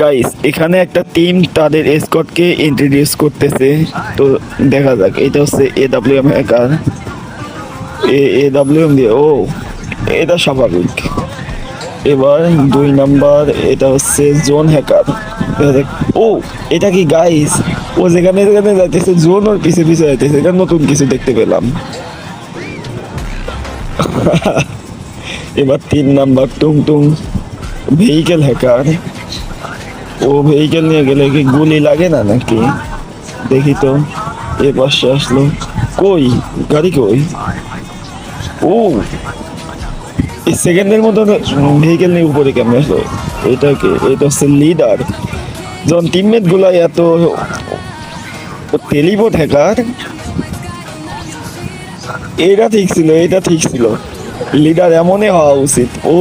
Guys এখানে একটা team তাদের এসকর্টকে ইন্ট্রোডিউস করতেছে। তো দেখা যাক, এটা হচ্ছে AWM হ্যাকার। AWM দিয়ে, ও এটা স্বাভাবিক। এবার 2 নাম্বার, এটা হচ্ছে জোন হ্যাকার। ও এটা কি গাইস, ও যেখানে যেখানে যাইতেছে জোন ওর পিছে পিছে যাইতেছে, এটা নতুন কিছু দেখতে পেলাম। এবার 3 নাম্বার টুং টুং, ভেহিকেল হ্যাকার। ও ভেহিকেল নিয়ে গেলে কি গুলি লাগে না নাকি? দেখি তো। এ পাশে আসলো, কই গাড়ি কই? ও এই সেকেন্ডের মতো ভেহিকেল নিয়ে উপরে কেমন আসলো? এটাকে, এটা হচ্ছে লিডার। যখন টিমমেট গুলা এত টেলিপোর্ট হ্যাকার, এটা ঠিক ছিল, এটা ঠিক ছিল। লিডার এমনই হওয়া উচিত। ও